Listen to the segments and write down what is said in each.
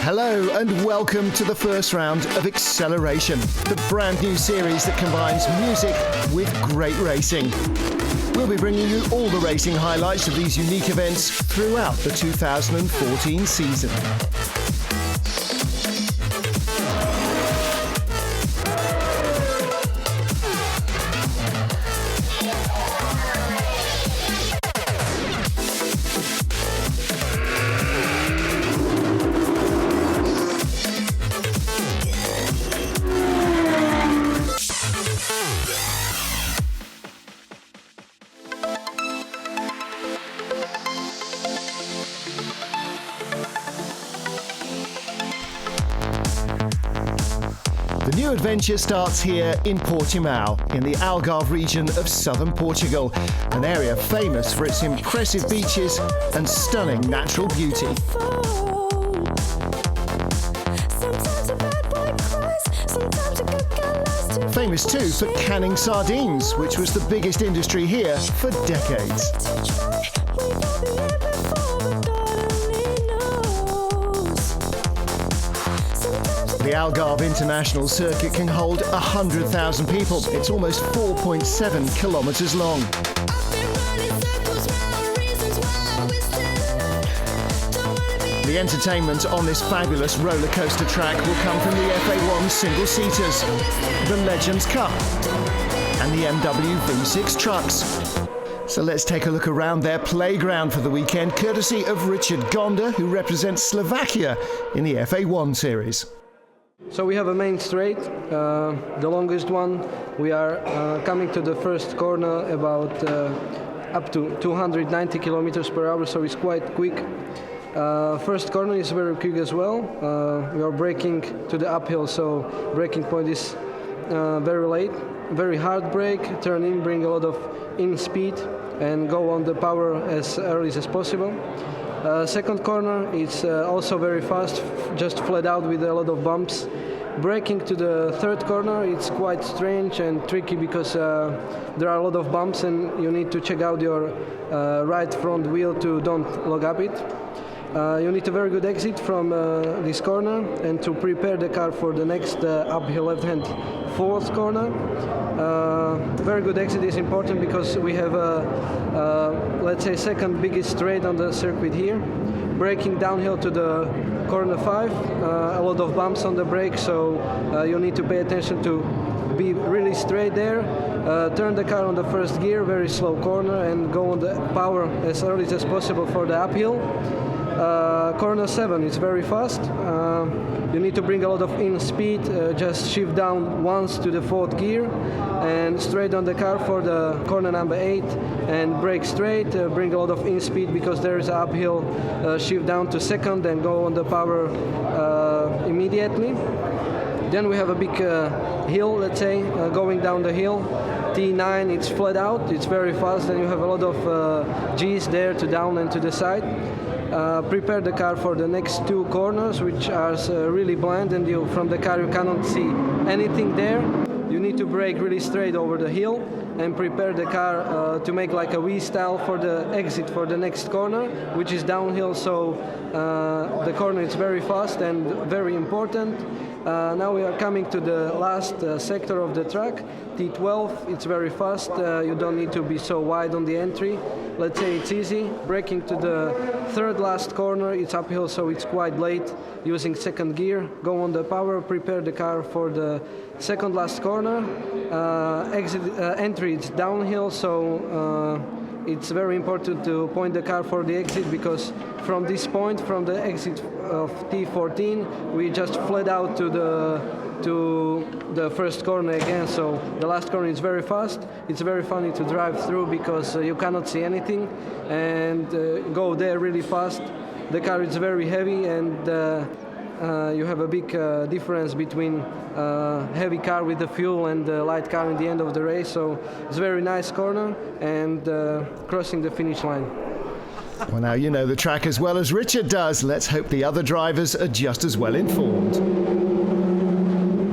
Hello and welcome to the first round of Acceleration, the brand new series that combines music with great racing. We'll be bringing you all the racing highlights of these unique events throughout the 2014 season. The new adventure starts here in Portimao, in the Algarve region of southern Portugal, an area famous for its impressive beaches and stunning natural beauty. Famous too for canning sardines, which was the biggest industry here for decades. The Algarve International circuit can hold 100,000 people. It's almost 4.7 kilometers long. The entertainment on this fabulous roller coaster track will come from the FA1 single-seaters, the Legends Cup, and the MW V6 trucks. So let's take a look around their playground for the weekend, courtesy of Richard Gonda, who represents Slovakia in the FA1 series. So we have a main straight, the longest one. We are coming to the first corner about up to 290 kilometers per hour, so it's quite quick. First corner is very quick as well. We are braking to the uphill, so braking point is very late. Very hard brake, turn in, bring a lot of in speed and go on the power as early as possible. Second corner is also very fast, just flat out with a lot of bumps. Braking to the third corner, it's quite strange and tricky because there are a lot of bumps and you need to check out your right front wheel to don't log up it. You need a very good exit from this corner and to prepare the car for the next uphill left-hand fourth corner. Very good exit is important because we have let's say second biggest straight on the circuit here. Braking downhill to the corner 5, a lot of bumps on the brake, so you need to pay attention to be really straight there. Turn the car on the first gear, very slow corner, and go on the power as early as possible for the uphill. Corner 7 is very fast. You need to bring a lot of in speed, just shift down once to the fourth gear and straight on the car for the corner number 8 and brake straight, bring a lot of in speed because there is an uphill, shift down to second and go on the power immediately. Then we have a big hill, let's say, going down the hill. T9, it's flat out, it's very fast, and you have a lot of G's there to down and to the side. Prepare the car for the next two corners, which are really blind, and from the car you cannot see anything there. You need to brake really straight over the hill and prepare the car to make like a V style for the exit for the next corner, which is downhill, so the corner is very fast and very important. Now we are coming to the last sector of the track, T12. It's very fast, you don't need to be so wide on the entry. Let's say it's easy. Braking to the third last corner, it's uphill, so it's quite late. Using second gear, go on the power, prepare the car for the second last corner. Entry, it's downhill, so it's very important to point the car for the exit because from this point, from the exit of T14, we just fled out to the first corner again. So the last corner is very fast. It's very funny to drive through because you cannot see anything and go there really fast. The car is very heavy and you have a big difference between heavy car with the fuel and the light car in the end of the race. So it's a very nice corner and crossing the finish line. Well, now you know the track as well as Richard does. Let's hope the other drivers are just as well informed.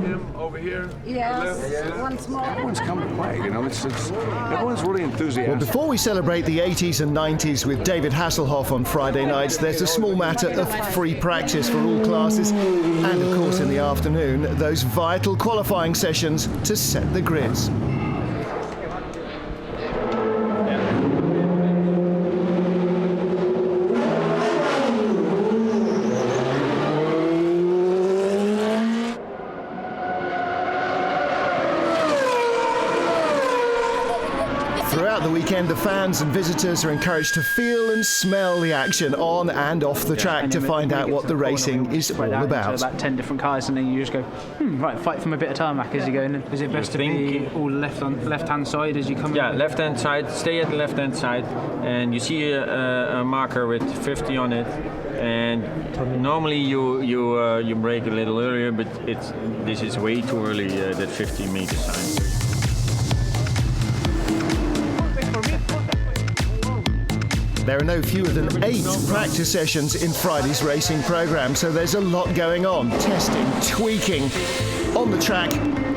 Him over here. Yes, once more. Everyone's come to play, you know, everyone's really enthusiastic. Well, before we celebrate the 80s and 90s with David Hasselhoff on Friday nights, there's a small matter of free practice for all classes, and of course in the afternoon, those vital qualifying sessions to set the grids. Throughout the weekend, the fans and visitors are encouraged to feel and smell the action on and off the track to find out what the racing is all about. About 10 different cars, and then you just go, right, fight from a bit of tarmac as you go in. Is it best to be all left-hand side as you come in? Yeah, left-hand side. Stay at the left-hand side, and you see a marker with 50 on it. And normally you brake a little earlier, but this is way too early. That 50-meter sign. There are no fewer than 8 practice sessions in Friday's racing programme, so there's a lot going on. Testing, tweaking, on the track,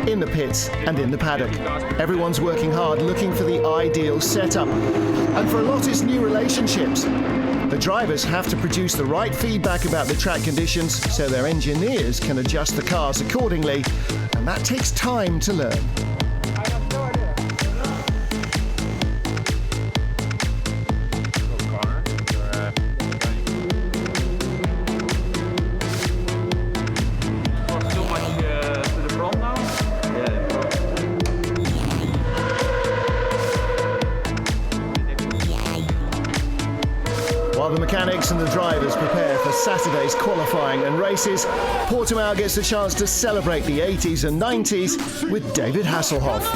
in the pits and in the paddock. Everyone's working hard, looking for the ideal setup. And for a lot, it's new relationships. The drivers have to produce the right feedback about the track conditions so their engineers can adjust the cars accordingly, and that takes time to learn. While the mechanics and the drivers prepare for Saturday's qualifying and races, Portimao gets a chance to celebrate the 80s and 90s with David Hasselhoff.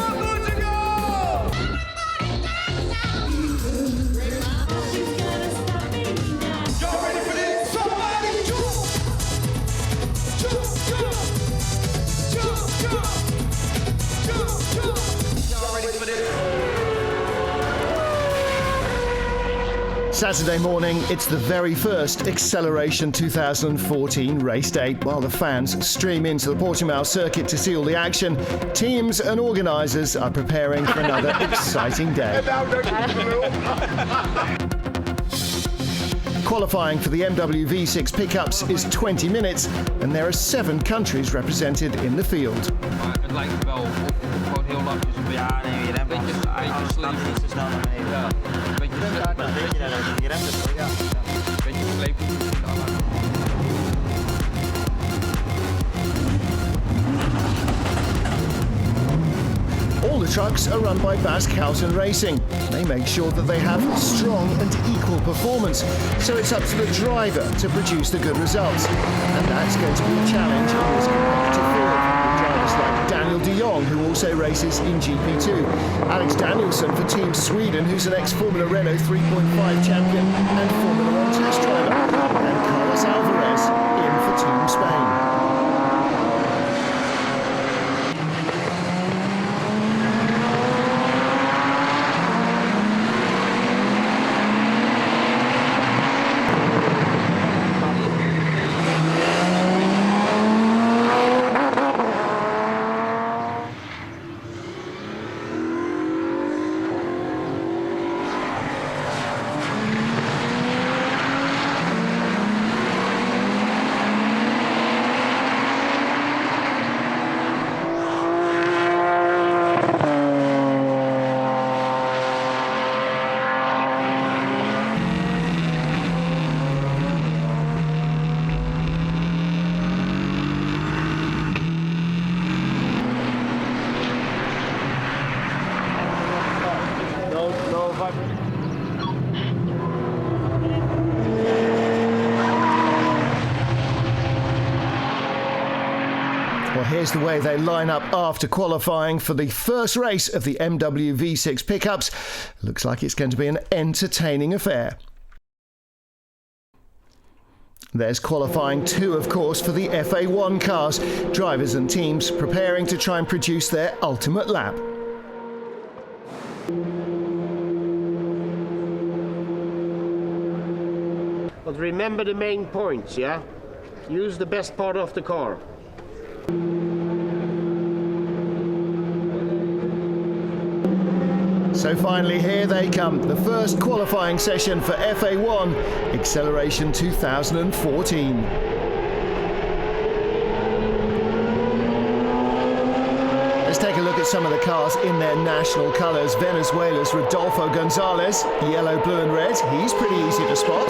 Saturday morning, it's the very first Acceleration 2014 race day. While the fans stream into the Portimao circuit to see all the action, teams and organisers are preparing for another exciting day. Qualifying for the BMW V6 pickups is 20 minutes, and there are 7 countries represented in the field. All the trucks are run by Basque Houghton Racing. They make sure that they have strong and equal performance, so it's up to the driver to produce the good results. And that's going to be a challenge in this competitive field, with drivers like Daniel de Jong, who also races in GP2, Alex Danielsson for Team Sweden, who's an ex-Formula Renault 3.5 champion and Formula 1 test driver, and Carlos Alvarez in for Team Spain. Well, here's the way they line up after qualifying for the first race of the MW V6 pickups. Looks like it's going to be an entertaining affair. There's qualifying 2, of course, for the FA1 cars. Drivers and teams preparing to try and produce their ultimate lap. But remember the main points, yeah? Use the best part of the car. So finally, here they come, the first qualifying session for FA1 Acceleration 2014. Let's take a look at some of the cars in their national colours. Venezuela's Rodolfo Gonzalez, yellow, blue and red. He's pretty easy to spot.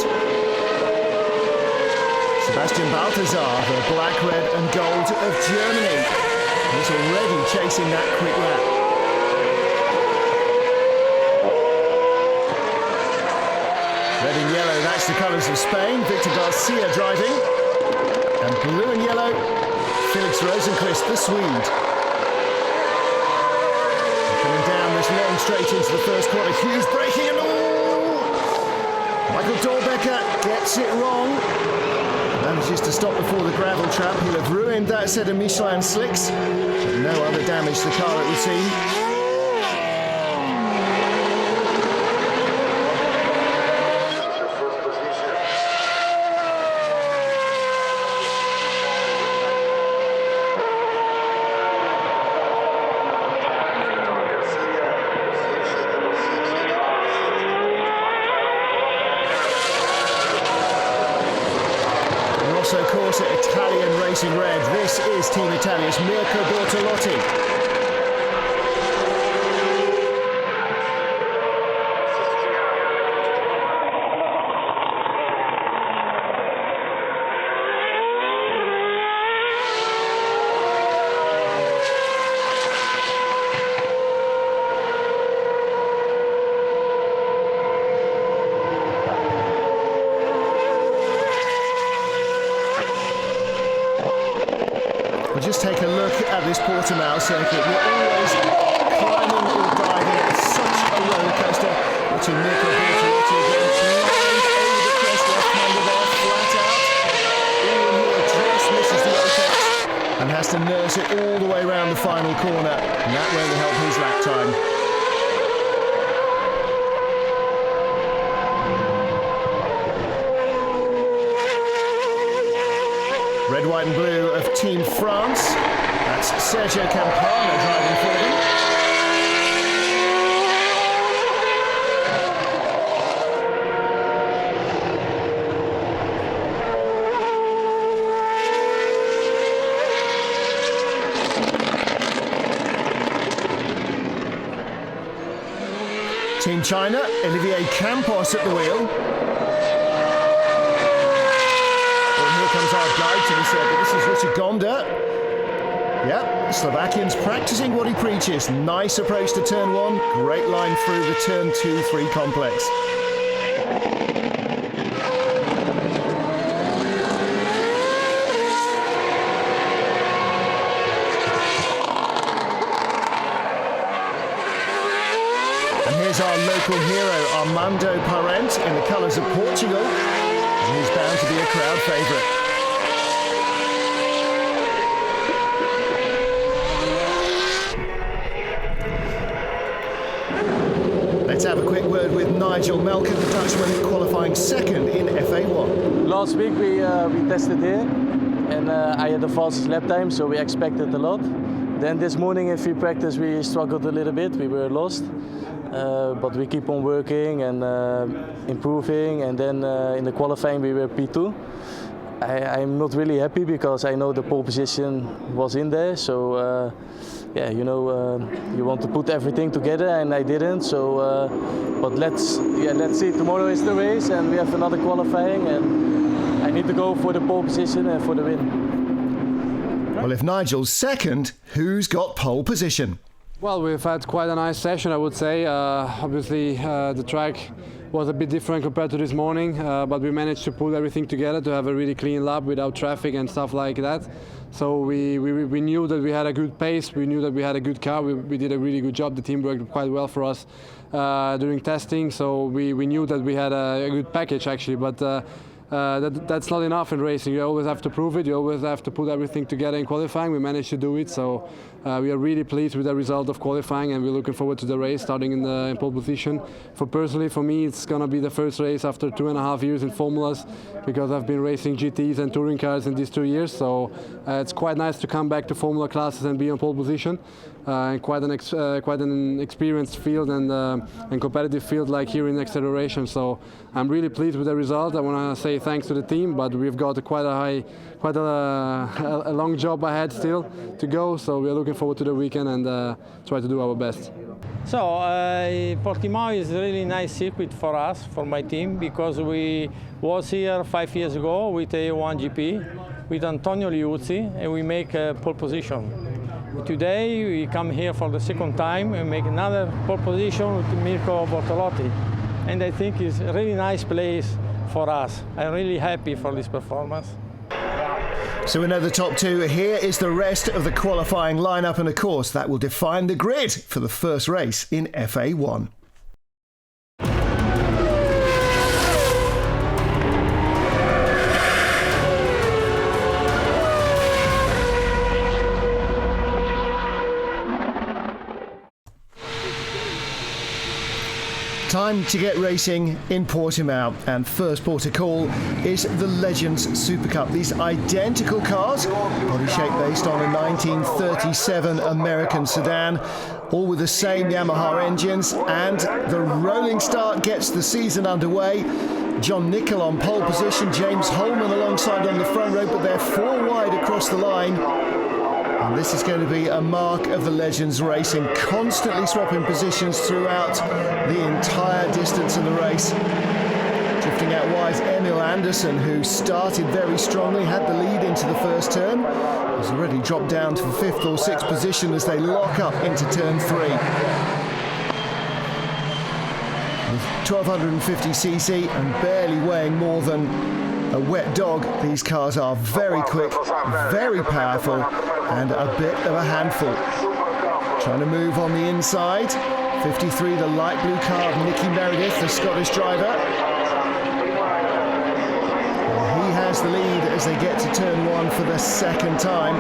Sebastian Balthazar, the black, red and gold of Germany. He's already chasing that quick lap. Red and yellow, that's the colours of Spain. Victor Garcia driving. And blue and yellow, Felix Rosenqvist, the Swede. Coming down this long straight into the first corner. Hughes braking and Michael Dorbecker gets it wrong. Manages to stop before the gravel trap. He'll have ruined that set of Michelin slicks. But no other damage to the car, it would seem. Also Corsa Italian Racing Red. This is Team Italia's Mirko Bortolotti. Just take a look at this Portimao circuit. You're always climbing or diving. It's such a roller coaster. Watching Mirko Bortolotti again. Lines over the crest, left-hander there, flat out. Ian here just misses the apex and has to nurse it all the way around the final corner. And that won't help his lap time. Red, white and blue of Team France. That's Sergio Campana driving for them. Team China, Olivier Campos at the wheel. Comes our guide to the circuit. This is Richard Gonda. Yeah, the Slovakian's practicing what he preaches. Nice approach to turn one, great line through the turn 2-3 complex. And here's our local hero, Armando Parente, in the colours of Portugal. And he's bound to be a crowd favourite. Let's have a quick word with Nigel Melken, the Dutchman, qualifying second in FA1. Last week we tested here and I had the fastest lap time, so we expected a lot. Then this morning in free practice we struggled a little bit, we were lost. But we keep on working and improving, and then in the qualifying we were P2. I'm not really happy because I know the pole position was in there, so yeah, you know, you want to put everything together and I didn't, so but let's see, tomorrow is the race and we have another qualifying and I need to go for the pole position and for the win. Well, if Nigel's second, who's got pole position? Well, we've had quite a nice session, I would say. Obviously, the track was a bit different compared to this morning, but we managed to put everything together to have a really clean lap without traffic and stuff like that. So we knew that we had a good pace, we knew that we had a good car, we did a really good job. The team worked quite well for us during testing, so we knew that we had a good package actually. But that's not enough in racing. You always have to prove it. You always have to put everything together in qualifying. We managed to do it, so we are really pleased with the result of qualifying, and we're looking forward to the race starting in pole position. For me, it's gonna be the first race after 2.5 years in formulas, because I've been racing GTs and touring cars in these 2 years. So it's quite nice to come back to formula classes and be on pole position. Quite an experienced field and competitive field like here in acceleration. So I'm really pleased with the result. I want to say thanks to the team, but we've got quite a long job ahead still to go. So we're looking forward to the weekend and try to do our best. So Portimao is a really nice circuit for us, for my team, because we was here 5 years ago with A1 GP with Antonio Liuzzi, and we make a pole position. Today we come here for the second time and make another pole position with Mirko Bortolotti, and I think it's a really nice place for us. I'm really happy for this performance. So we know the top two. Here is the rest of the qualifying lineup, and of course that will define the grid for the first race in FA1. Time to get racing in Portimao, and first port of call is the Legends Super Cup. These identical cars, body shape based on a 1937 American sedan, all with the same Yamaha engines, and the rolling start gets the season underway. John Nicol on pole position, James Holman alongside on the front row, but they're 4 wide across the line. And this is going to be a mark of the Legends racing, constantly swapping positions throughout the entire distance of the race. Drifting out wide, Emil Andersson, who started very strongly, had the lead into the first turn, has already dropped down to the 5th or 6th position as they lock up into turn 3. With 1250cc and barely weighing more than a wet dog, these cars are very quick, very powerful, and a bit of a handful. Trying to move on the inside. 53, the light blue car of Nicky Meredith, the Scottish driver. And he has the lead as they get to turn 1 for the second time.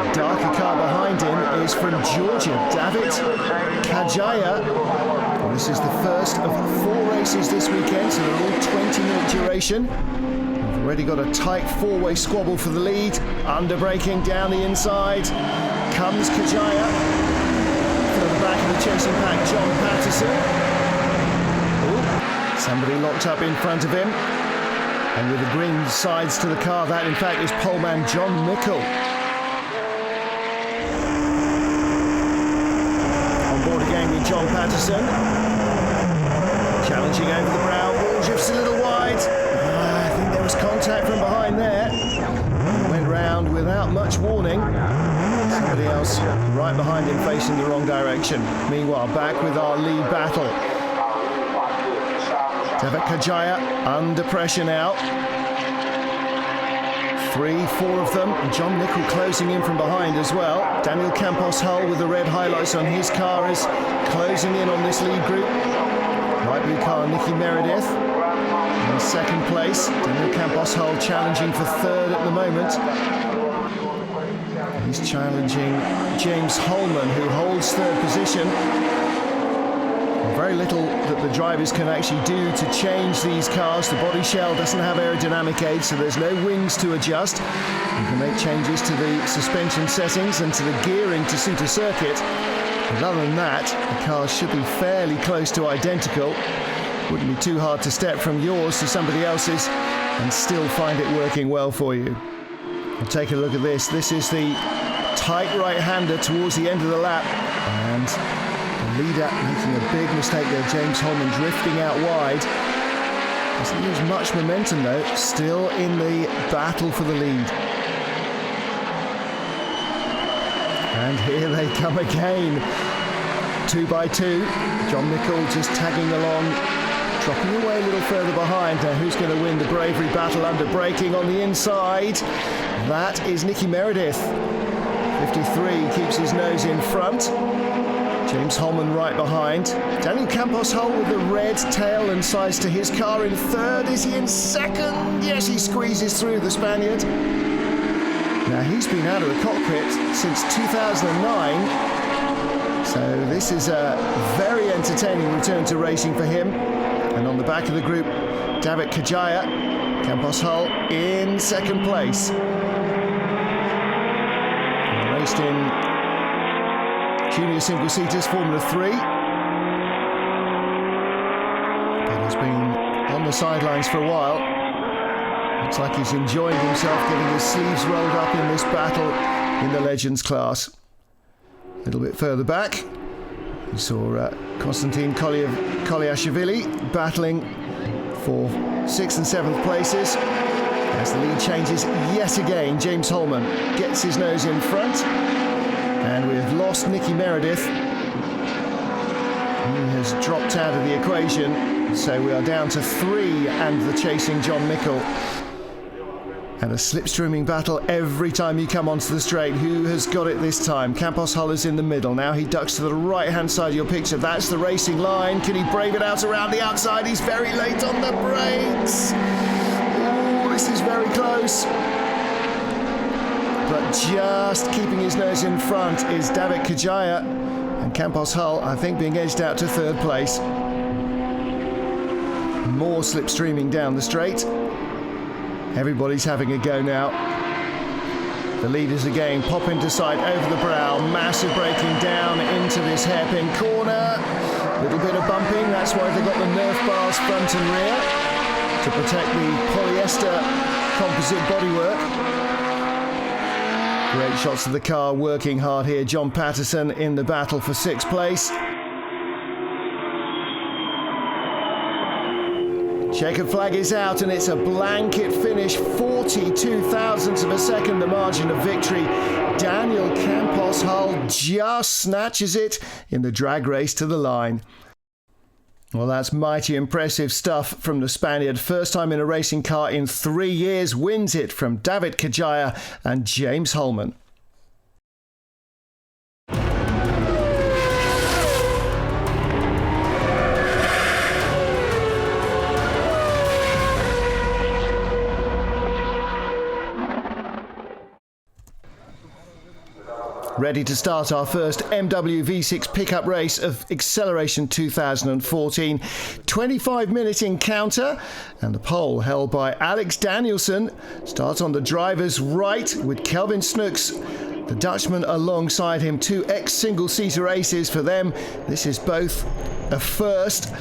The darker car behind him is from Georgia, David Kajaya. And this is the first of 4 races this weekend, so they're all 20-minute duration. Already got a tight 4-way squabble for the lead. Under-braking down the inside. Comes Kajaya. Further back in the chasing pack, John Patterson. Ooh, somebody locked up in front of him. And with the green sides to the car, that in fact is poleman John Nicol. On board again with John Patterson. Challenging over the brow. Ball drifts a little wide. I think there was contact from behind there. Went round without much warning. Somebody else right behind him facing the wrong direction. Meanwhile, back with our lead battle. David Kajaya under pressure now. 3, 4 of them. And John Nicol closing in from behind as well. Daniel Campos Hull with the red highlights on his car is closing in on this lead group. Light blue car, Nicky Meredith. In second place, Daniel Campos Hull challenging for 3rd at the moment. He's challenging James Holman, who holds 3rd position. Very little that the drivers can actually do to change these cars. The body shell doesn't have aerodynamic aid, so there's no wings to adjust. You can make changes to the suspension settings and to the gearing to suit a circuit. But other than that, the cars should be fairly close to identical. Wouldn't be too hard to step from yours to somebody else's and still find it working well for you. We'll take a look at this. This is the tight right-hander towards the end of the lap. And the leader making a big mistake there. James Holman drifting out wide. Doesn't use much momentum though. Still in the battle for the lead. And here they come again. 2 by 2. John Nicol just tagging along, dropping away a little further behind. Now who's going to win the bravery battle under braking on the inside? That is Nicky Meredith. 53 keeps his nose in front. James Holman right behind. Daniel Campos Hull with the red tail and size to his car in third. Is he in second? Yes, he squeezes through the Spaniard. Now, he's been out of the cockpit since 2009. So this is a very entertaining return to racing for him. And on the back of the group, David Kajaya, Campos Hull in second place. And raced in Junior single-seaters Formula 3. But has been on the sidelines for a while. Looks like he's enjoying himself, getting his sleeves rolled up in this battle in the Legends class. A little bit further back, we saw Konstantin Kolyashvili battling for 6th and 7th places. As the lead changes yet again, James Holman gets his nose in front. And we've lost Nicky Meredith. He has dropped out of the equation. So we are down to 3 and the chasing John Mickle. And a slipstreaming battle every time you come onto the straight. Who has got it this time? Campos Hull is in the middle. Now he ducks to the right-hand side of your picture. That's the racing line. Can he brave it out around the outside? He's very late on the brakes. Oh, this is very close. But just keeping his nose in front is David Kajaya. And Campos Hull, I think, being edged out to third place. More slipstreaming down the straight. Everybody's having a go now. The leaders again pop into sight over the brow. Massive braking down into this hairpin corner. Little bit of bumping. That's why they've got the Nerf bars front and rear to protect the polyester composite bodywork. Great shots of the car working hard here. John Patterson in the battle for 6th place. Checkered flag is out and it's a blanket finish. 42 thousandths of a second the margin of victory. Daniel Campos Hull just snatches it in the drag race to the line. Well, that's mighty impressive stuff from the Spaniard. First time in a racing car in 3 years. Wins it from David Kajaya and James Holman. Ready to start our first MW V6 pickup race of Acceleration 2014. 25-minute encounter and the pole held by Alex Danielson. Starts on the driver's right with Kelvin Snooks, the Dutchman alongside him. 2 ex-single-seater aces for them. This is both a first.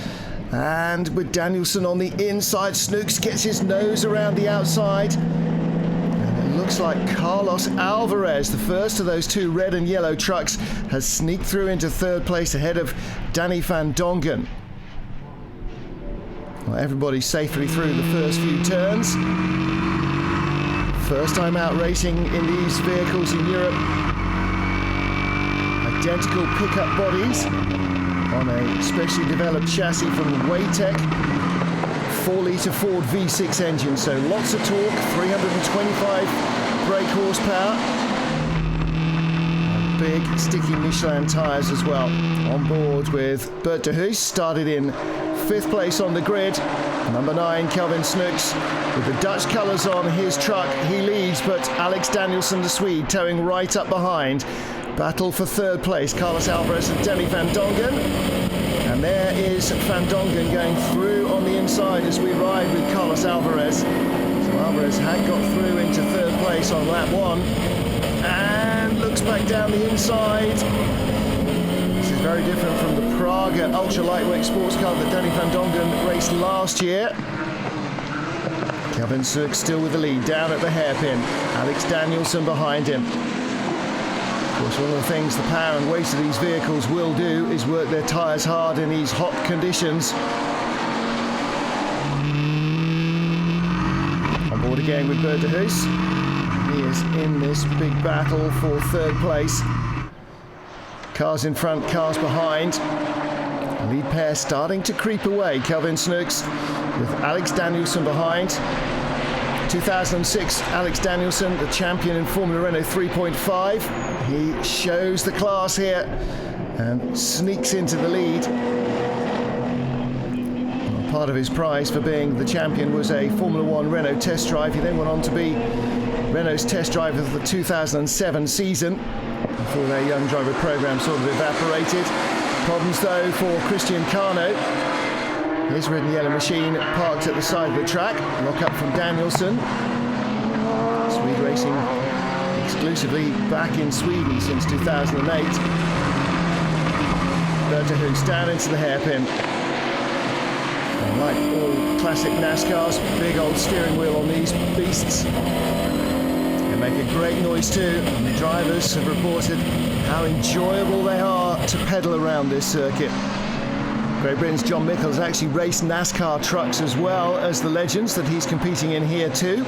And with Danielson on the inside, Snooks gets his nose around the outside. Looks like Carlos Alvarez, the first of those 2 red and yellow trucks, has sneaked through into third place ahead of Danny van Dongen. Well, everybody's safely through the first few turns. First time out racing in these vehicles in Europe. Identical pickup bodies on a specially developed chassis from Waytech. 4-litre Ford V6 engine, so lots of torque, 325 brake horsepower. And big sticky Michelin tyres as well. On board with Bert de Huys, started in 5th place on the grid. Number 9, Kelvin Snooks, with the Dutch colours on his truck. He leads, but Alex Danielson, the Swede, towing right up behind. Battle for 3rd place, Carlos Alvarez and Danny van Dongen. And there is Van Dongen going through on the inside as we ride with Carlos Alvarez. So Alvarez had got through into 3rd place on lap 1 and looks back down the inside. This is very different from the Praga ultra lightweight sports car that Danny van Dongen raced last year. Kelvin Snooks still with the lead, down at the hairpin. Alex Danielson behind him. Of course, one of the things the power and weight of these vehicles will do is work their tyres hard in these hot conditions. On board again with Bert de Huys. He is in this big battle for 3rd place. Cars in front, cars behind. The lead pair starting to creep away. Kelvin Snooks with Alex Danielson behind. 2006, Alex Danielson, the champion in Formula Renault 3.5. He shows the class here and sneaks into the lead. Part of his prize for being the champion was a Formula One Renault test drive. He then went on to be Renault's test driver of the 2007 season before their young driver program sort of evaporated. Problems though for Christian Carno. His red and yellow machine parked at the side of the track. Lock up from Danielson. Swede Racing exclusively back in Sweden since 2008. Bertahus down into the hairpin. And like all classic NASCARs, big old steering wheel on these beasts. They make a great noise too, and the drivers have reported how enjoyable they are to pedal around this circuit. Great Britain's John Mickles actually raced NASCAR trucks as well as the Legends that he's competing in here too.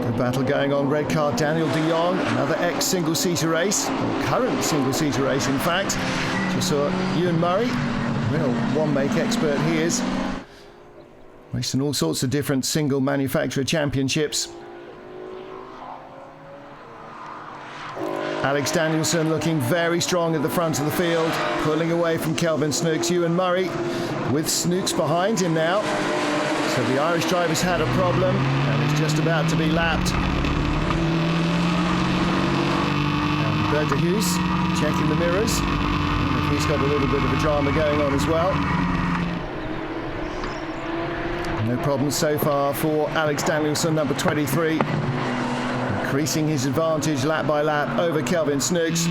Good battle going on, red car Daniel de Jong, another ex-single-seater race, or current single-seater race in fact. Just saw Ewan Murray, real one-make expert he is. Racing all sorts of different single manufacturer championships. Alex Danielson looking very strong at the front of the field, pulling away from Kelvin Snooks. Ewan Murray with Snooks behind him now. So the Irish driver's had a problem and it's just about to be lapped. And Bertahus checking the mirrors. He's got a little bit of a drama going on as well. No problems so far for Alex Danielson, number 23. Increasing his advantage lap by lap over Kelvin Snooks.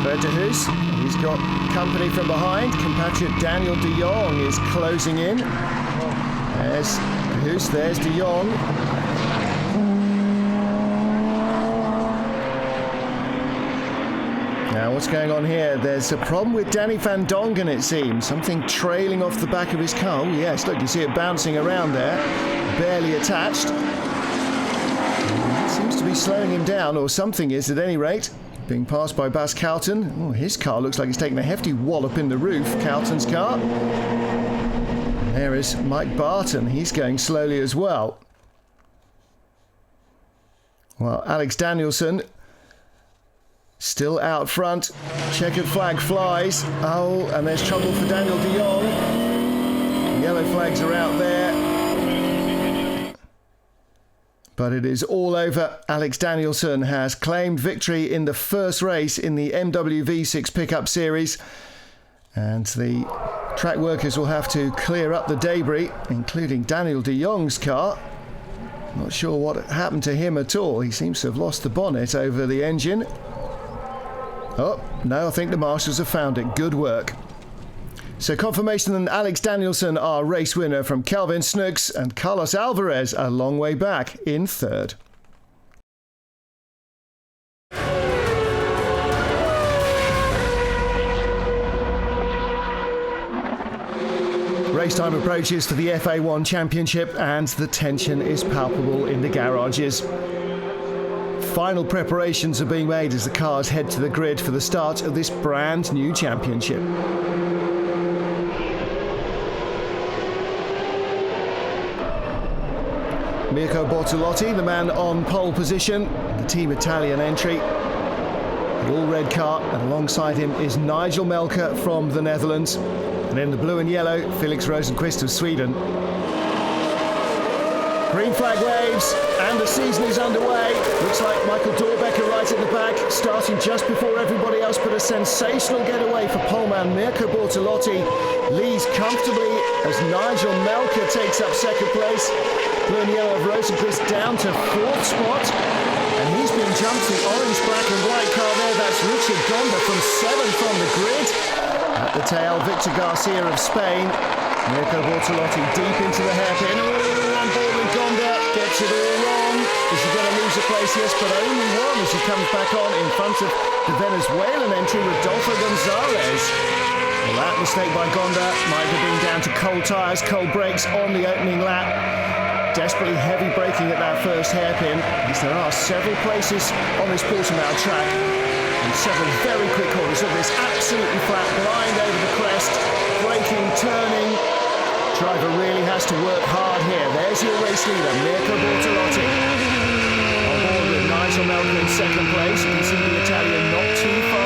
Bertahus, he's got company from behind. Compatriot Daniel de Jong is closing in. There's Bertahus, there's de Jong. Now what's going on here? There's a problem with Danny van Dongen, it seems. Something trailing off the back of his car. Oh yes, look, you see it bouncing around there. Barely attached. It seems to be slowing him down, or something is at any rate. Being passed by Bas Kouten. Oh, his car looks like it's taken a hefty wallop in the roof, Kouten's car. There is Mike Barton. He's going slowly as well. Well, Alex Danielson still out front. Checkered flag flies. Oh, and there's trouble for Daniel de Jong. Yellow flags are out there. But it is all over. Alex Danielson has claimed victory in the first race in the MW V6 pickup series. And the track workers will have to clear up the debris, including Daniel de Jong's car. Not sure what happened to him at all. He seems to have lost the bonnet over the engine. Oh, no, I think the marshals have found it. Good work. So confirmation that Alex Danielson, our race winner, from Kelvin Snooks, and Carlos Alvarez a long way back in third. Race time approaches for the FA1 Championship and the tension is palpable in the garages. Final preparations are being made as the cars head to the grid for the start of this brand new championship. Mirko Bortolotti, the man on pole position, the Team Italian entry. The all-red car, and alongside him is Nigel Melker from the Netherlands. And in the blue and yellow, Felix Rosenqvist of Sweden. Green flag waves, and the season is underway. Looks like Michael Dorbecker right at the back, starting just before everybody else, but a sensational getaway for poleman Mirko Bortolotti. Leads comfortably as Nigel Melker takes up second place. Blue and yellow of Rosenqvist down to fourth spot. And he's been jumped the orange, black and white car there. That's Richard Gonda from seventh on the grid. At the tail, Victor Garcia of Spain. Mirko Bortolotti deep into the hairpin. Oh, on board with Gonda. Gets it all wrong. Is he going to lose a place? Yes, but only one as he comes back on in front of the Venezuelan entry, Rodolfo Gonzalez. Well, that mistake by Gonda might have been down to cold tyres, cold brakes on the opening lap. Desperately heavy braking at that first hairpin, because there are several places on this Portimao track and several very quick corners. Look, this absolutely flat, blind over the crest, braking, turning. Driver really has to work hard here. There's your race leader, Mirko Bortolotti. On board with Nigel Melker in second place. You can see the Italian not too far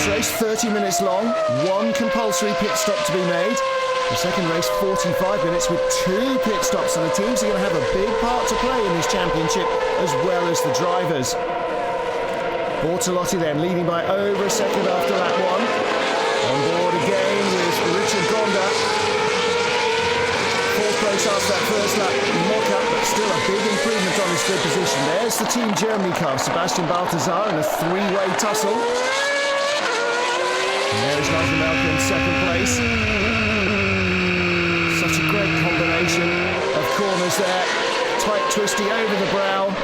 First race 30 minutes long, one compulsory pit stop to be made. The second race 45 minutes with two pit stops, and the teams are going to have a big part to play in this championship as well as the drivers. Bortolotti then leading by over a second after lap one. On board again with Richard Gonda. Fourth place after that first lap mock-up, but still a big improvement on his good position. There's the Team Germany car, Sebastian Balthazar in a three-way tussle. And there's Nigel Melker in second place. Such a great combination of corners there. Tight, twisty over the brow.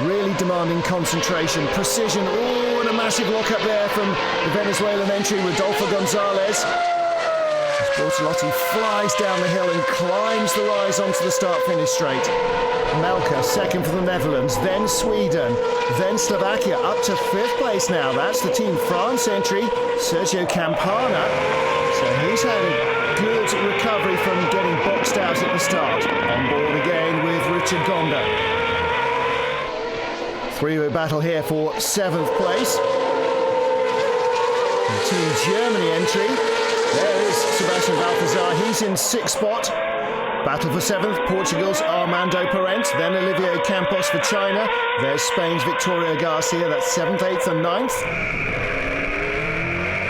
Really demanding concentration, precision. Oh, and a massive lock-up there from the Venezuelan entry, Rodolfo Gonzalez. As Bortolotti flies down the hill and climbs the rise onto the start-finish straight. Melker second for the Netherlands, then Sweden, then Slovakia, up to fifth place now. That's the Team France entry, Sergio Campana. So he's had a good recovery from getting boxed out at the start. On board again with Richard Gonda. Three-way battle here for seventh place. The Team Germany entry. There is Sebastian Balthazar. He's in sixth spot. Battle for seventh. Portugal's Armando Parent. Then Olivier Campos for China. There's Spain's Victoria Garcia. That's seventh, eighth, and ninth.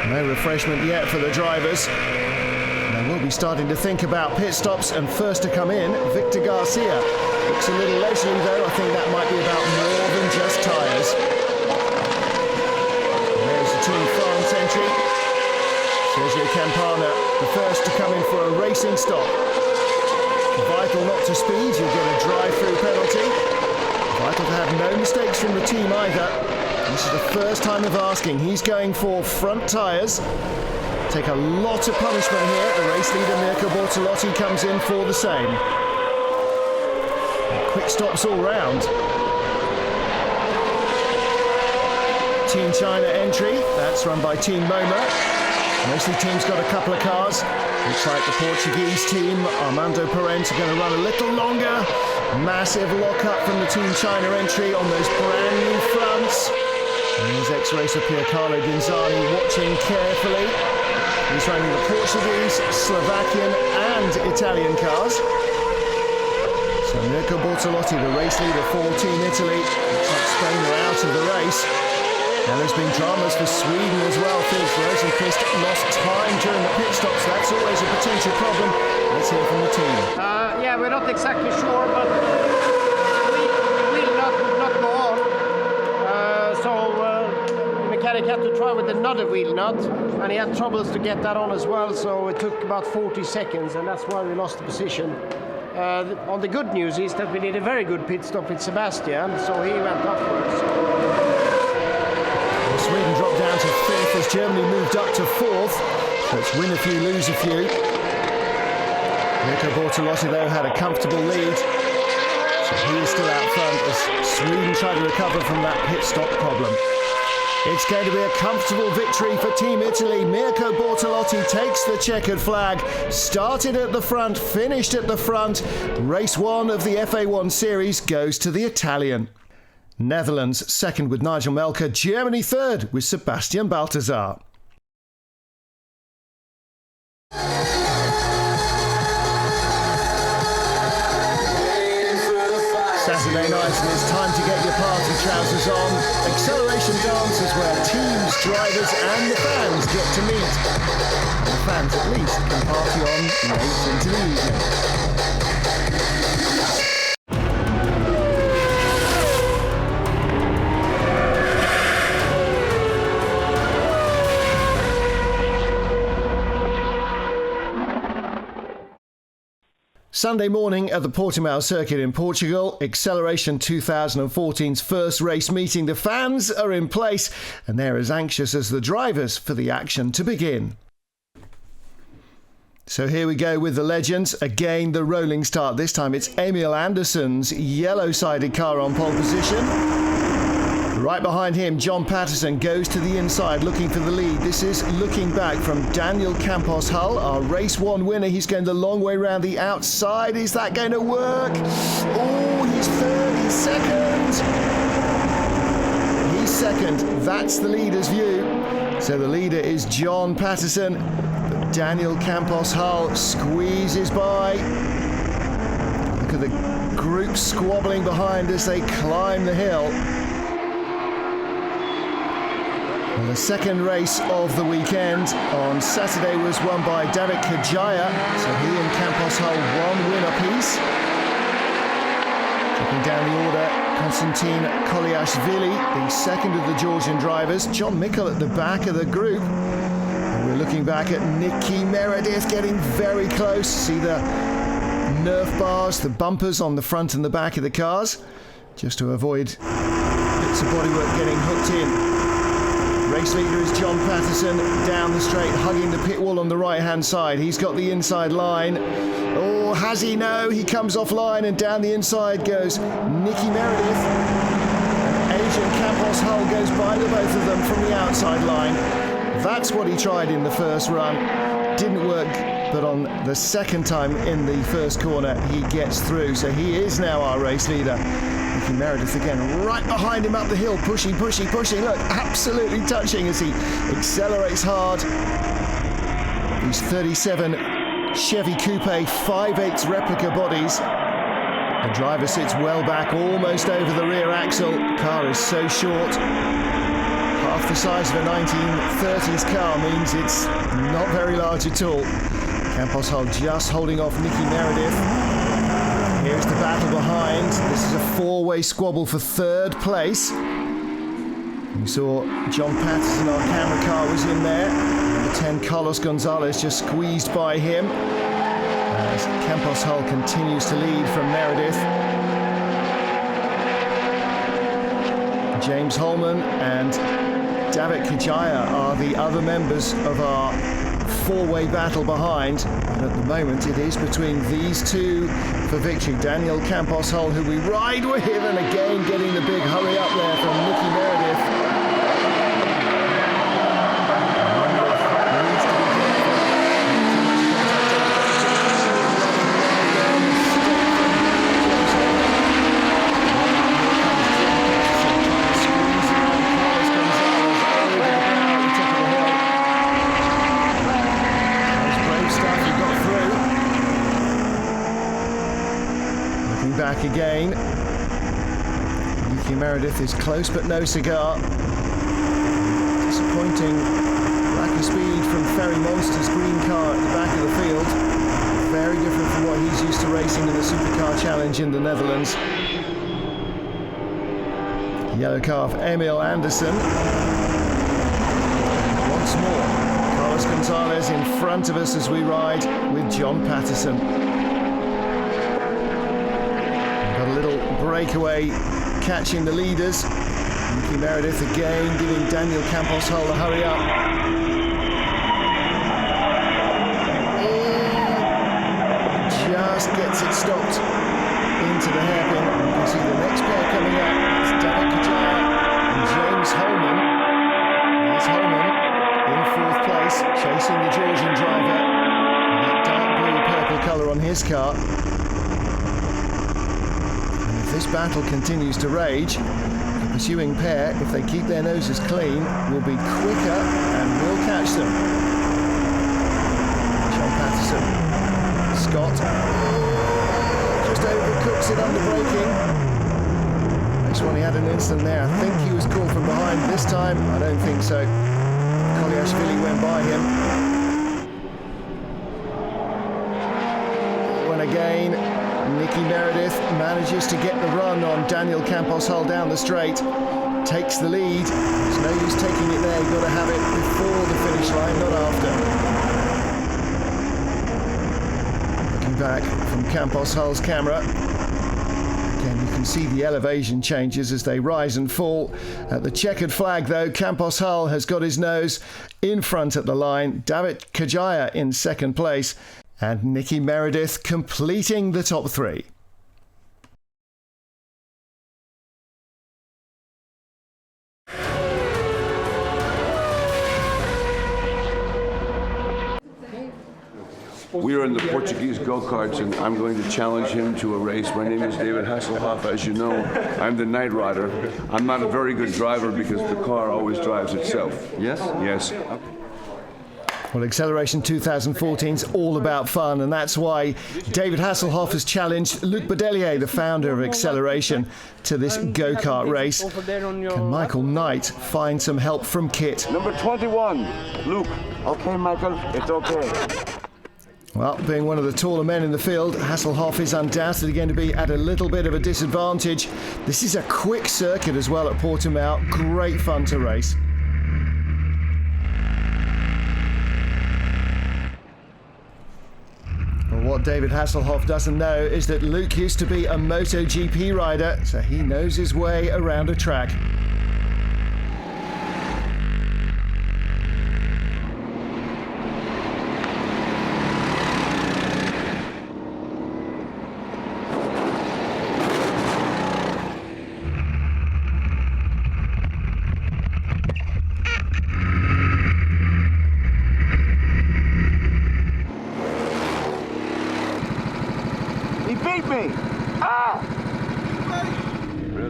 No refreshment yet for the drivers. They will be starting to think about pit stops, and first to come in, Victor Garcia. Looks a little leisurely though. I think that might be about more than just tyres. There's the Team France entry. Sergio Campana, the first to come in for a racing stop. Vital not to speed, you'll get a drive-through penalty. Vital to have no mistakes from the team either. This is the first time of asking. He's going for front tyres. Take a lot of punishment here. The race leader Mirko Bortolotti comes in for the same. Quick stops all round. Team China entry, that's run by Team MoMA. Most of the teams got a couple of cars. Looks like the Portuguese team, Armando Parent, are going to run a little longer. Massive lock-up from the Team China entry on those brand new fronts. And there's ex-racer Piercarlo Ginzani watching carefully. He's running the Portuguese, Slovakian and Italian cars. So Mirko Bortolotti, the race leader for Team Italy. Looks like Spain are out of the race. And there's been dramas for Sweden as well. Felix Rosenqvist lost time during the pit stops. That's always a potential problem. Let's hear from the team. Yeah, we're not exactly sure, but the wheel nut would not go on. The mechanic had to try with another wheel nut, and he had troubles to get that on as well, so it took about 40 seconds, and that's why we lost the position. On the good news is that we did a very good pit stop with Sebastian, so he went upwards. Sweden dropped down to fifth as Germany moved up to fourth. So it's win a few, lose a few. Mirko Bortolotti, though, had a comfortable lead. So he is still out front as Sweden try to recover from that pit stop problem. It's going to be a comfortable victory for Team Italy. Mirko Bortolotti takes the checkered flag. Started at the front, finished at the front. Race one of the FA1 series goes to the Italian. Netherlands second with Nigel Melker. Germany third with Sebastian Balthazar. Saturday night, and it's time to get your party trousers on. Acceleration dances where teams, drivers and the fans get to meet. And the fans at least can party on late into the evening. Sunday morning at the Portimao circuit in Portugal, Acceleration 2014's first race meeting. The fans are in place and they're as anxious as the drivers for the action to begin. So here we go with the legends. Again, the rolling start. This time it's Emil Andersson's yellow-sided car on pole position. Right behind him, John Patterson goes to the inside looking for the lead. This is looking back from Daniel Campos Hull, our race one winner. He's going the long way round the outside. Is that going to work? Oh, he's third, he's second. He's second. That's the leader's view. So the leader is John Patterson, but Daniel Campos Hull squeezes by. Look at the group squabbling behind as they climb the hill. Well, the second race of the weekend on Saturday was won by David Kajaya, so he and Campos Hull 1 win apiece. Dropping down the order, Konstantin Koliashvili, the second of the Georgian drivers. John Mickle at the back of the group. And we're looking back at Nicky Meredith getting very close. See the Nerf bars, the bumpers on the front and the back of the cars, just to avoid bits of bodywork getting hooked in. Race leader is John Patterson down the straight, hugging the pit wall on the right-hand side. He's got the inside line. Oh, has he? No, he comes offline, and down the inside goes Nicky Meredith. And Asian Campos Hull goes by the both of them from the outside line. That's what he tried in the first run. Didn't work, but on the second time in the first corner, he gets through. So he is now our race leader. Nicky Meredith again, right behind him up the hill, pushing. Look, absolutely touching as he accelerates hard. These 37 Chevy Coupe 5/8 replica bodies. The driver sits well back, almost over the rear axle. Car is so short. Half the size of a 1930s car means it's not very large at all. Campos Hull just holding off Nicky Meredith. Here's the battle behind. This is a 4-way squabble for third place. You saw John Patterson, our camera car, was in there. Number 10, Carlos Gonzalez, just squeezed by him. As Campos Hull continues to lead from Meredith. James Holman and David Kajaya are the other members of our 4-way battle behind, and at the moment it is between these two for victory. Daniel Campos Hull, who we ride with, and again getting the big hurry up there from Nicky Meredith. Back again. Nicky Meredith is close but no cigar. Disappointing lack of speed from Ferry Monster's green car at the back of the field. Very different from what he's used to racing in the Supercar Challenge in the Netherlands. Yellow car of Emil Anderson. Once more, Carlos Gonzalez in front of us as we ride with John Patterson. A little breakaway catching the leaders. Nicky Meredith again giving Daniel Campos Hull a hurry up. Just gets it stopped into the hairpin. You can see the next pair coming up. It's David Kajaya and James Holman. There's Holman in fourth place, chasing the Georgian driver with that dark blue-purple colour on his car. This battle continues to rage. The pursuing pair, if they keep their noses clean, will be quicker and will catch them. John Patterson, Scott, just overcooks it under braking. Next one, he had an instant there. I think he was caught from behind this time. I don't think so. Koliashvili went by him. When again, Nicky Meredith manages to get the run on Daniel Campos Hull down the straight, takes the lead. There's no use taking it there, you've got to have it before the finish line, not after. Looking back from Campos Hull's camera, again you can see the elevation changes as they rise and fall. At the checkered flag though, Campos Hull has got his nose in front at the line. David Kajaya in second place, and Nicky Meredith completing the top three. We are in the Portuguese go-karts, and I'm going to challenge him to a race. My name is David Hasselhoff. As you know, I'm the night rider. I'm not a very good driver because the car always drives itself. Yes? Yes. Well, Acceleration 2014 is all about fun, and that's why David Hasselhoff has challenged Luc Badelier, the founder of Acceleration, to this go-kart race. Can Michael Knight find some help from Kit? Number 21, Luke. Okay, Michael, it's okay. Well, being one of the taller men in the field, Hasselhoff is undoubtedly going to be at a little bit of a disadvantage. This is a quick circuit as well at Portimao. Great fun to race. Well, what David Hasselhoff doesn't know is that Luke used to be a MotoGP rider, so he knows his way around a track.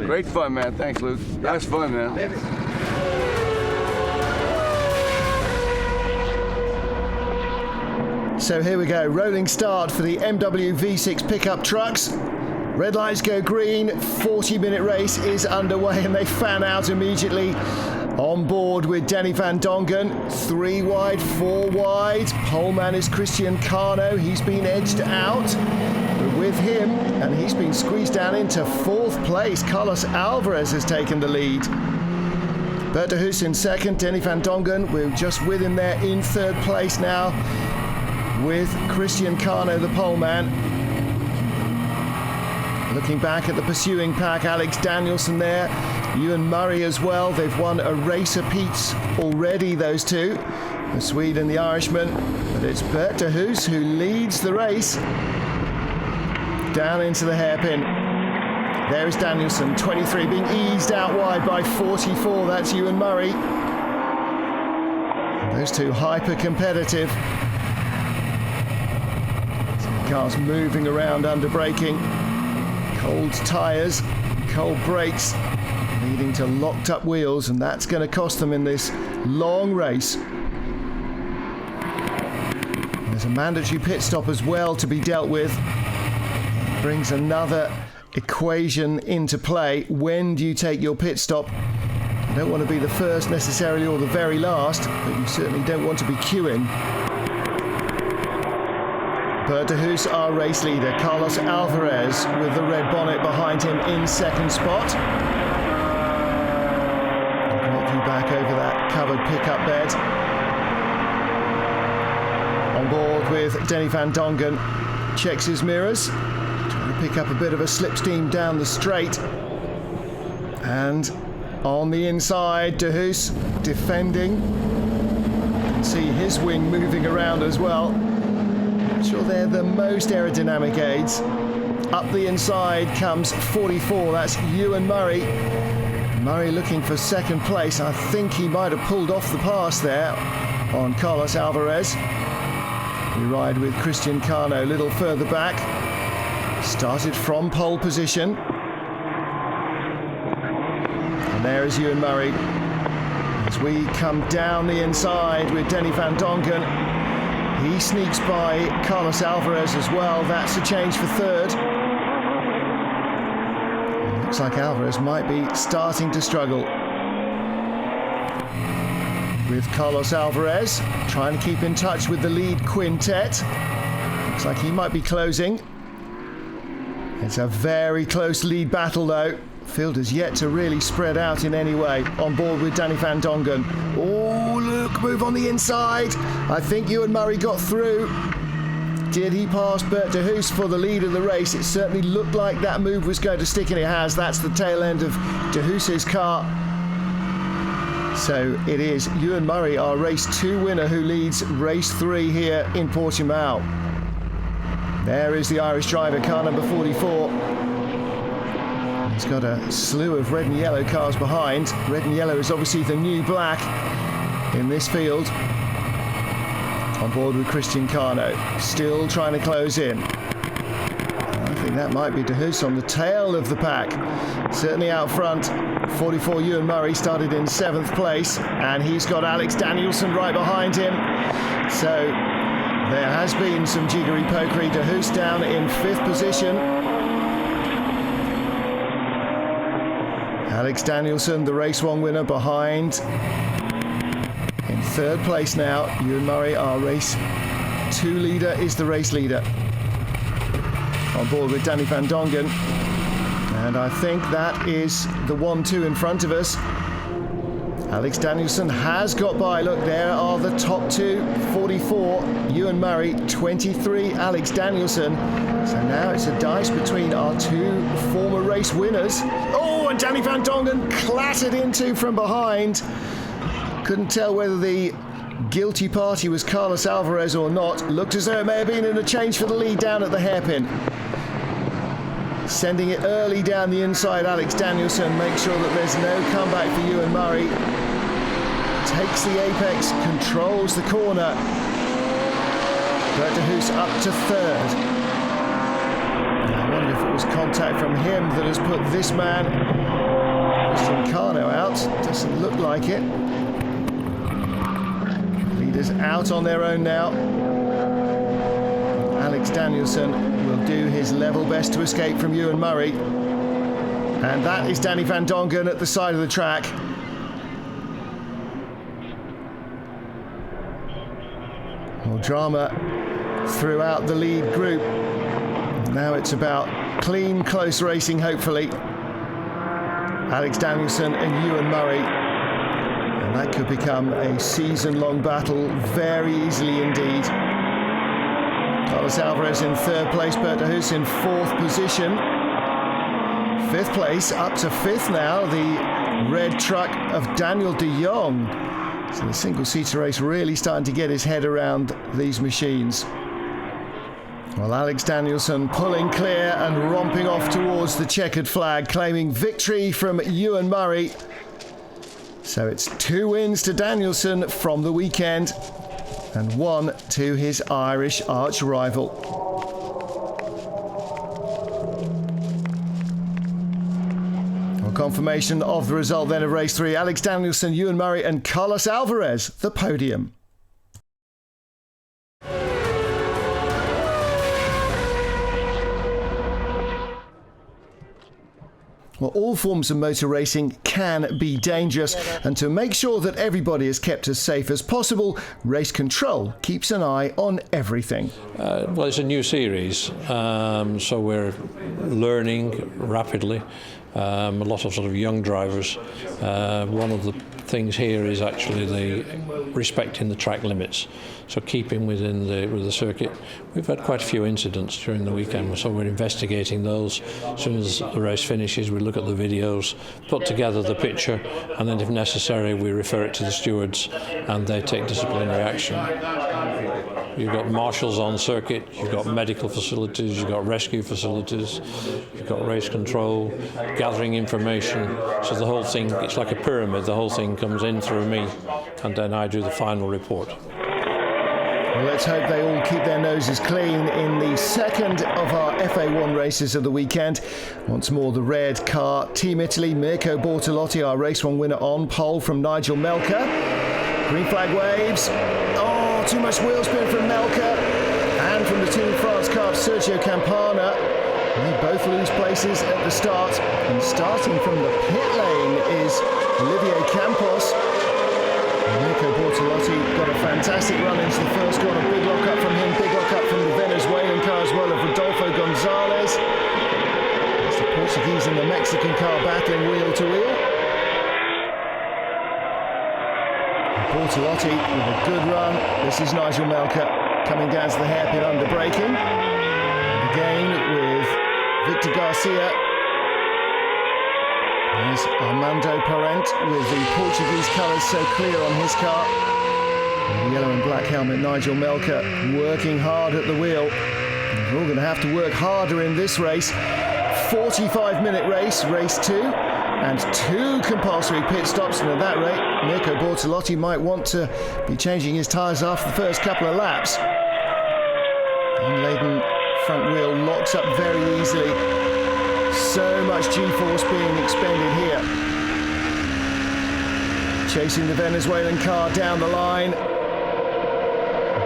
Great fun, man. Thanks, Luke. That was fun, man. So here we go, rolling start for the MW V6 pickup trucks. Red lights go green, 40-minute race is underway, and they fan out immediately. On board with Denny van Dongen, 3 wide, 4 wide. Poleman is Christian Cano, he's been edged out. But with him, and he's been squeezed down into 4th place, Carlos Alvarez has taken the lead. Bert de Hoos in 2nd, Denny van Dongen, we're just with him there in 3rd place now, with Christian Cano, the poleman. Looking back at the pursuing pack, Alex Danielson there, Ewan Murray as well. They've won a race apiece already, those two, the Swede and the Irishman. But it's Bert de Hoos who leads the race down into the hairpin. There is Danielson, 23, being eased out wide by 44. That's Ewan Murray. Those two hyper competitive. Cars moving around under braking. Cold tyres, cold brakes, leading to locked up wheels, and that's going to cost them in this long race. There's a mandatory pit stop as well to be dealt with. Brings another equation into play. When do you take your pit stop? You don't want to be the first necessarily or the very last, but you certainly don't want to be queuing. Bert de Hoos, our race leader. Carlos Alvarez with the red bonnet behind him in 2nd spot. Great view back over that covered pickup bed. On board with Denny van Dongen. Checks his mirrors. Trying to pick up a bit of a slipstream down the straight. And on the inside, de Hoos defending. You can see his wing moving around as well. Sure, they're the most aerodynamic aids. Up the inside comes 44, that's Ewan Murray. Murray looking for 2nd place. I think he might have pulled off the pass there on Carlos Alvarez. We ride with Christian Cano a little further back. Started from pole position. And there is Ewan Murray. As we come down the inside with Denny van Dongen. He sneaks by Carlos Alvarez as well. That's a change for 3rd. Looks like Alvarez might be starting to struggle. With Carlos Alvarez trying to keep in touch with the lead quintet. Looks like he might be closing. It's a very close lead battle though. Field has yet to really spread out in any way. On board with Denny van Dongen. Oh, look, move on the inside. I think Ewan Murray got through. Did he pass Bert de Hoos for the lead of the race? It certainly looked like that move was going to stick, and it has. That's the tail end of de Hoos's car. So it is Ewan Murray, our race 2 winner, who leads race 3 here in Portimao. There is the Irish driver, car number 44. He's got a slew of red and yellow cars behind. Red and yellow is obviously the new black in this field. on board with Christian Cano, still trying to close in. I think that might be De Hoos on the tail of the pack. Certainly out front, 44 Ewan Murray started in 7th place, and he's got Alex Danielson right behind him. So there has been some jiggery-pokery. De Hoos down in 5th position. Alex Danielson, the race 1 winner, behind. In 3rd place now, Ewan Murray, our race 2 leader, is the race leader. On board with Danny van Dongen. And I think that is the 1-2 in front of us. Alex Danielson has got by. Look, there are the top 2. 44, Ewan Murray. 23, Alex Danielson. So now it's a dice between our 2 former race winners. Oh, and Danny van Dongen clattered into from behind. Couldn't tell whether the guilty party was Carlos Alvarez or not. Looked as though it may have been in a change for the lead down at the hairpin. Sending it early down the inside, Alex Danielson makes sure that there's no comeback for Ewan Murray. Takes the apex, controls the corner. Bert De Hoos up to 3rd. I wonder if it was contact from him that has put this man, Christian Cano, out. Doesn't look like it. Leaders out on their own now. Alex Danielson will do his level best to escape from Ewan Murray. And that is Danny van Dongen at the side of the track. More drama throughout the lead group. Now it's about clean, close racing, hopefully. Alex Danielson and Ewan Murray. And that could become a season-long battle very easily indeed. Carlos Alvarez in 3rd place, Bert De Hoos in 4th position. 5th place, up to 5th now, the red truck of Daniel de Jong. So the single-seater race really starting to get his head around these machines. Well, Alex Danielson pulling clear and romping off towards the checkered flag, claiming victory from Ewan Murray. So it's 2 wins to Danielson from the weekend, and 1 to his Irish arch-rival. Well, confirmation of the result then of race 3. Alex Danielson, Ewan Murray and Carlos Alvarez, the podium. Well, all forms of motor racing can be dangerous, and to make sure that everybody is kept as safe as possible, Race Control keeps an eye on everything. Well, it's a new series, so we're learning rapidly. A lot of sort of young drivers. One of the things here is actually the respecting the track limits, so keeping within the circuit. We've had quite a few incidents during the weekend, so we're investigating those. As soon as the race finishes, we look at the videos, put together the picture, and then if necessary we refer it to the stewards and they take disciplinary action. You've got marshals on circuit, you've got medical facilities, you've got rescue facilities, you've got race control, gathering information. So the whole thing, it's like a pyramid, the whole thing comes in through me and then I do the final report. Well, let's hope they all keep their noses clean in the second of our FA1 races of the weekend. Once more, the red car, Team Italy, Mirko Bortolotti, our race 1 winner on pole from Nigel Melker. Green flag waves. Oh, too much wheel spin from Melker. And from the Team France car, Sergio Campana. They both lose places at the start. And starting from the pit lane is Olivier Campos. Mirko Bortolotti got a fantastic run into the first corner. Big lock up from him, big lock up from the Venezuelan car as well of Rodolfo Gonzalez. It's the Portuguese and the Mexican car battling wheel to wheel. And Bortolotti with a good run. This is Nigel Melker coming down to the hairpin under braking. And again with Victor Garcia. There's Armando Parent with the Portuguese colours so clear on his car. And the yellow and black helmet, Nigel Melker, working hard at the wheel. And we're all going to have to work harder in this race. 45-minute race, race 2. and 2 compulsory pit stops, and at that rate Mirko Bortolotti might want to be changing his tyres after the first couple of laps. Unladen front wheel locks up very easily. So much G-force being expended here. Chasing the Venezuelan car down the line.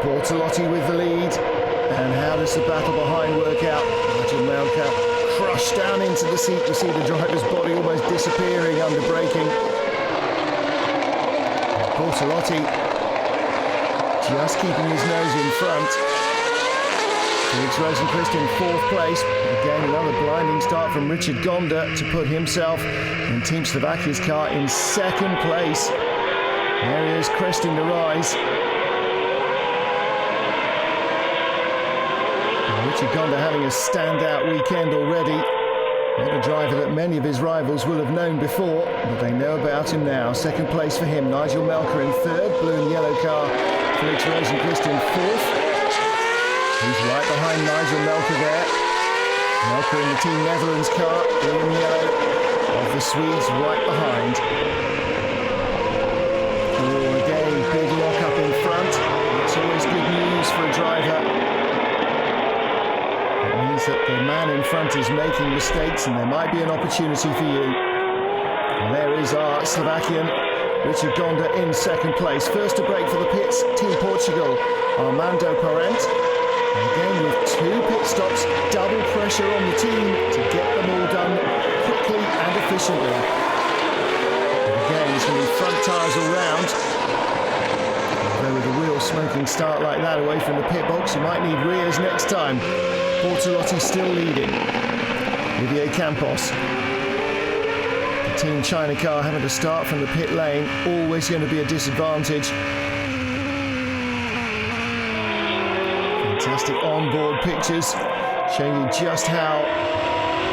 Bortolotti with the lead. And how does the battle behind work out? Nigel Melka crushed down into the seat. You see the driver's body almost disappearing under braking. Bortolotti just keeping his nose in front. Felix Rosenqvist in 4th place. Again, another blinding start from Richard Gonda to put himself in Team Slovakia's car in 2nd place. There he is, cresting the rise. And Richard Gonda having a standout weekend already. Not a driver that many of his rivals will have known before, but they know about him now. 2nd place for him. Nigel Melka in 3rd. Blue and yellow car. Felix Rosenqvist in 4th. He's right behind Nigel Melka there. Melka in the Team Netherlands car, blue and yellow, of the Swedes right behind. Oh, again, big lock up in front. It's always good news for a driver. It means that the man in front is making mistakes and there might be an opportunity for you. And there is our Slovakian, Richard Gonda in 2nd place. First to break for the pits, Team Portugal, Armando Parente. Again with 2 pit stops, double pressure on the team to get them all done quickly and efficiently. And again, it's going to be front tyres all round. Although with a wheel smoking start like that away from the pit box, you might need rears next time. Bortolotti still leading. Olivier Campos. The Team China car having to start from the pit lane, always going to be a disadvantage. Fantastic onboard pictures showing you just how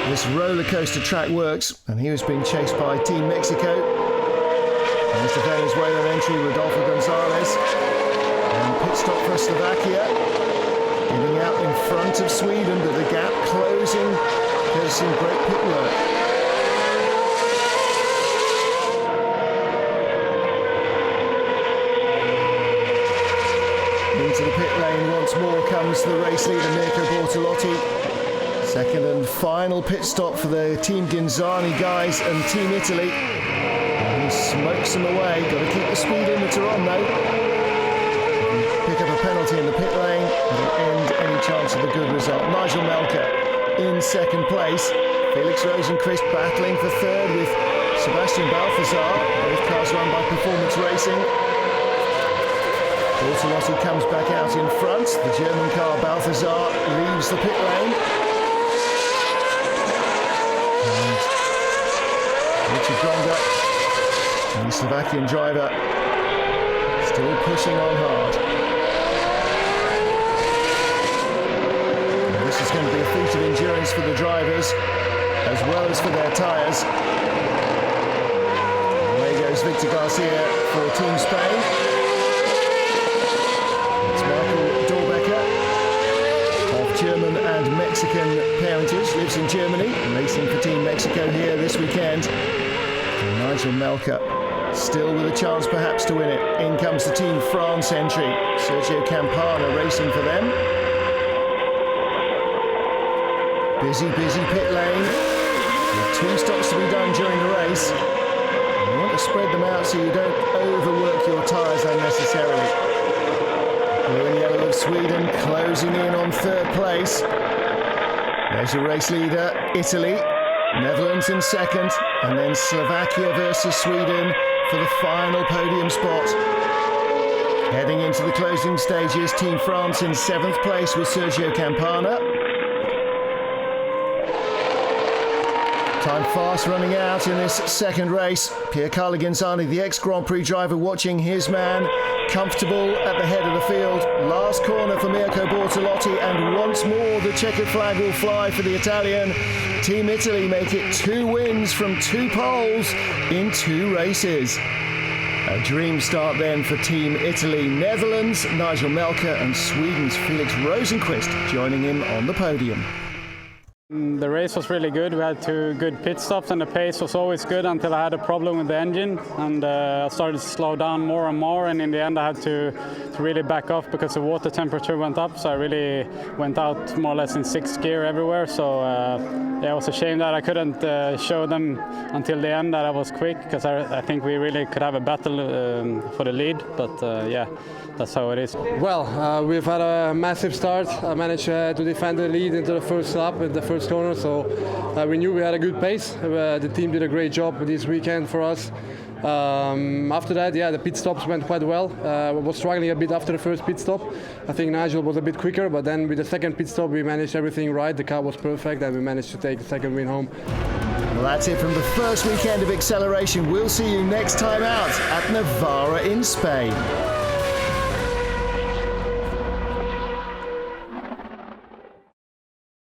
this roller coaster track works. And he was being chased by Team Mexico. There's the Venezuelan entry, Rodolfo Gonzalez. And pit stop for Slovakia. Getting out in front of Sweden, but the gap closing. There's some great pit work. Into the pit lane once more comes the race leader Mirko Bortolotti. 2nd and final pit stop for the Team Ghinzani guys and Team Italy. And he smokes them away. Got to keep the speed limiter on though. Pick up a penalty in the pit lane, it'll end any chance of a good result. Nigel Melka in 2nd place. Felix Rosenqvist battling for 3rd with Sebastian Balthazar. Both cars run by Performance Racing. Bortolotti comes back out in front. The German car Balthazar leaves the pit lane. And Richard Gonda, the Slovakian driver, still pushing on hard. And this is going to be a feat of endurance for the drivers as well as for their tyres. Away goes Victor Garcia for Team Spain. German and Mexican parentage, lives in Germany, racing for Team Mexico here this weekend. And Nigel Melka still with a chance perhaps to win it. In comes the Team France entry. Sergio Campana racing for them. Busy pit lane. With 2 stops to be done during the race. You want to spread them out so you don't overwork your tyres unnecessarily. Blue and yellow of Sweden closing in on 3rd place. There's your race leader, Italy. Netherlands in 2nd. And then Slovakia versus Sweden for the final podium spot. Heading into the closing stages, Team France in 7th place with Sergio Campana. Time fast running out in this 2nd race. Piercarlo Ghinzani, the ex-Grand Prix driver, watching his man comfortable at the head of the field. Last corner for Mirko Bortolotti, and once more the checkered flag will fly for the Italian. Team Italy make it 2 wins from 2 poles in 2 races. A dream start then for Team Italy. Netherlands, Nigel Melka, and Sweden's Felix Rosenqvist joining him on the podium. The race was really good. We had 2 good pit stops and the pace was always good until I had a problem with the engine, and I started to slow down more and more, and in the end I had to really back off because the water temperature went up, so I really went out more or less in 6th gear everywhere. So yeah, it was a shame that I couldn't show them until the end that I was quick, because I think we really could have a battle for the lead, but yeah, that's how it is. Well, we've had a massive start. I managed to defend the lead into the first lap in the first corner, so we knew we had a good pace. The team did a great job this weekend for us. After that, yeah, the pit stops went quite well. I was struggling a bit after the first pit stop. I think Nigel was a bit quicker, but then with the second pit stop we managed everything right. The car was perfect and we managed to take the second win home. Well, that's it from the first weekend of acceleration. We'll see you next time out at Navarra in Spain.